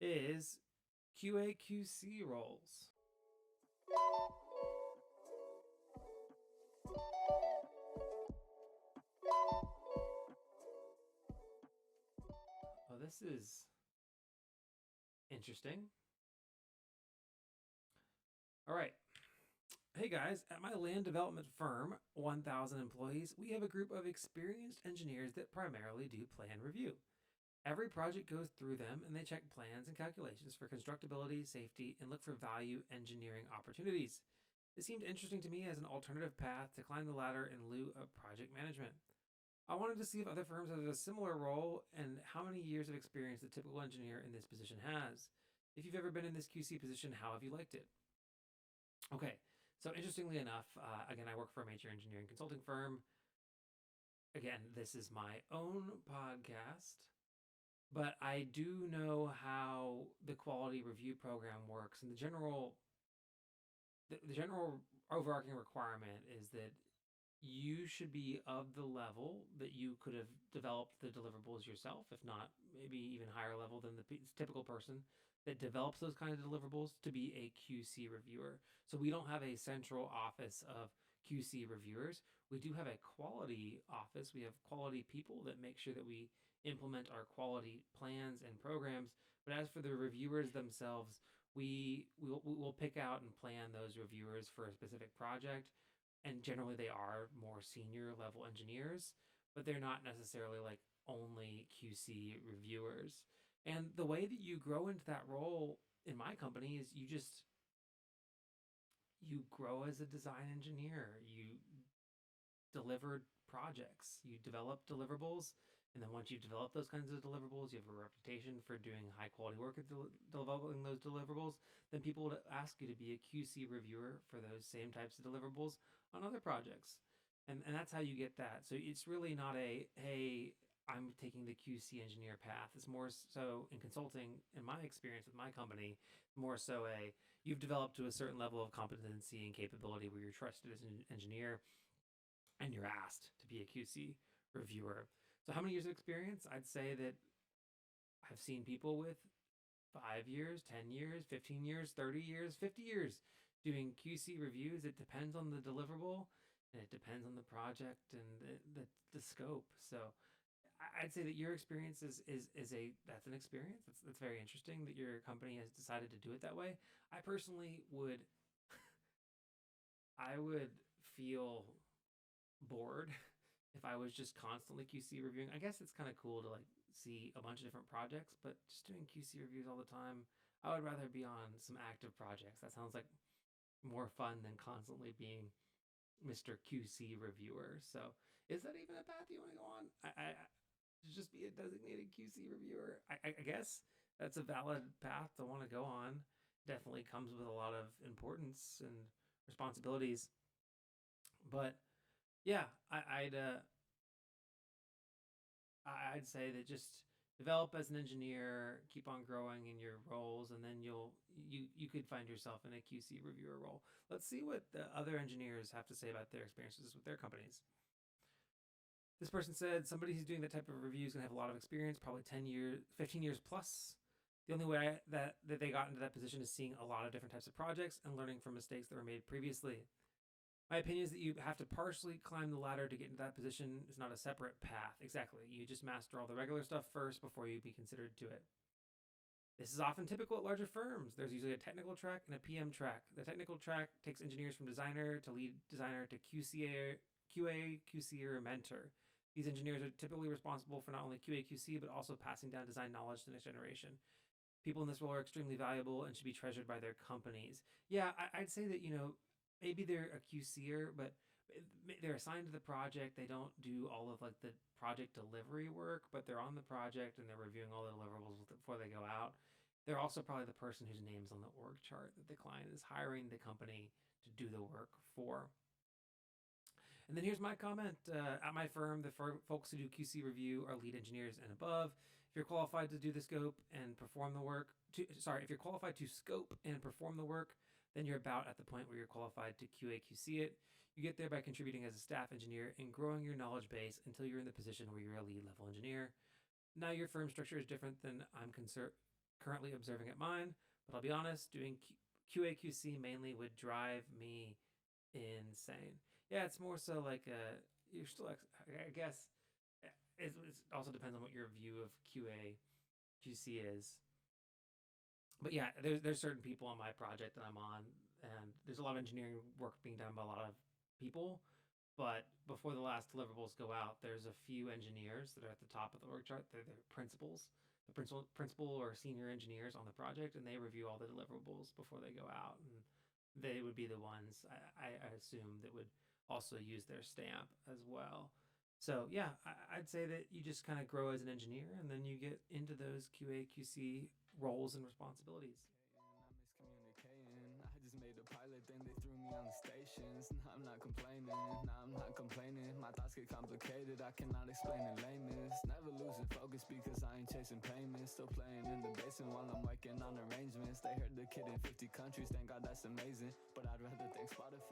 is QA/QC roles. Oh, this is interesting. All right. Hey guys, at my land development firm, 1,000 employees, we have a group of experienced engineers that primarily do plan review. Every project goes through them and they check plans and calculations for constructability, safety, and look for value engineering opportunities. It seemed interesting to me as an alternative path to climb the ladder in lieu of project management. I wanted to see if other firms had a similar role and how many years of experience the typical engineer in this position has. If you've ever been in this QC position, how have you liked it? Okay, so interestingly enough, again, I work for a major engineering consulting firm. Again, this is my own podcast, but I do know how the quality review program works, and the general overarching requirement is that you should be of the level that you could have developed the deliverables yourself, if not maybe even higher level than the typical person that develops those kind of deliverables to be a QC reviewer. So we don't have a central office of QC reviewers. We do have a quality office. We have quality people that make sure that we implement our quality plans and programs. But as for the reviewers themselves, we'll pick out and plan those reviewers for a specific project, and generally they are more senior level engineers, but they're not necessarily like only QC reviewers. And the way that you grow into that role in my company is you grow as a design engineer. You deliver projects, you develop deliverables, and then once you develop those kinds of deliverables, you have a reputation for doing high quality work at developing those deliverables. Then people would ask you to be a QC reviewer for those same types of deliverables on other projects, and that's how you get that. So it's really not a hey, I'm taking the QC engineer path. It's more so in consulting, in my experience with my company, more so a you've developed to a certain level of competency and capability where you're trusted as an engineer and you're asked to be a QC reviewer. So, how many years of experience? I'd say that I've seen people with 5 years, 10 years, 15 years, 30 years, 50 years doing QC reviews. It depends on the deliverable and it depends on the project and the scope. So, I'd say that your experience is a that's an experience. That's very interesting that your company has decided to do it that way. I personally would I would feel bored if I was just constantly QC reviewing. I guess it's kind of cool to like see a bunch of different projects, but just doing QC reviews all the time, I would rather be on some active projects. That sounds like more fun than constantly being Mr. QC reviewer. So, is that even a path you want to go on? To just be a designated QC reviewer. I guess that's a valid path to want to go on. Definitely comes with a lot of importance and responsibilities, but yeah, I'd say that just develop as an engineer, keep on growing in your roles, and then you could find yourself in a QC reviewer role. Let's see what the other engineers have to say about their experiences with their companies. This person said somebody who's doing that type of review is going to have a lot of experience, probably 10 years, 15 years plus. The only way that they got into that position is seeing a lot of different types of projects and learning from mistakes that were made previously. My opinion is that you have to partially climb the ladder to get into that position. It's not a separate path. Exactly. You just master all the regular stuff first before you be considered to it. This is often typical at larger firms. There's usually a technical track and a PM track. The technical track takes engineers from designer to lead designer to QA, QC, or mentor. These engineers are typically responsible for not only QA, QC, but also passing down design knowledge to the next generation. People in this role are extremely valuable and should be treasured by their companies. Yeah, I'd say that, maybe they're a QCer, but they're assigned to the project. They don't do all of like the project delivery work, but they're on the project and they're reviewing all the deliverables before they go out. They're also probably the person whose name's on the org chart that the client is hiring the company to do the work for. And then here's my comment. At my firm, the folks who do QC review are lead engineers and above. If you're qualified to do the scope and perform the work, if you're qualified to scope and perform the work, then you're about at the point where you're qualified to QA QC it. You get there by contributing as a staff engineer and growing your knowledge base until you're in the position where you're a lead level engineer. Now your firm structure is different than I'm concerned. currently observing at mine, but I'll be honest, doing QA QC mainly would drive me insane. Yeah, it's more so like you're still, I guess, it also depends on what your view of QA QC is. But yeah, there's certain people on my project that I'm on, and there's a lot of engineering work being done by a lot of people. But before the last deliverables go out, there's a few engineers that are at the top of the org chart. They're the principals, the principal or senior engineers on the project, and they review all the deliverables before they go out. And they would be the ones I assume that would also use their stamp as well. So yeah, I'd say that you just kind of grow as an engineer, and then you get into those QA QC roles and responsibilities. Miscommunicating. I just made a pilot, then they threw me on the stations. Now I'm not complaining, now I'm not complaining. My thoughts get complicated, I cannot explain in layman's. Never losing focus because I ain't chasing payments. Still playing in the basement while I'm working on arrangements. They heard the kid in 50 countries, thank God that's amazing. But I'd rather thank Spotify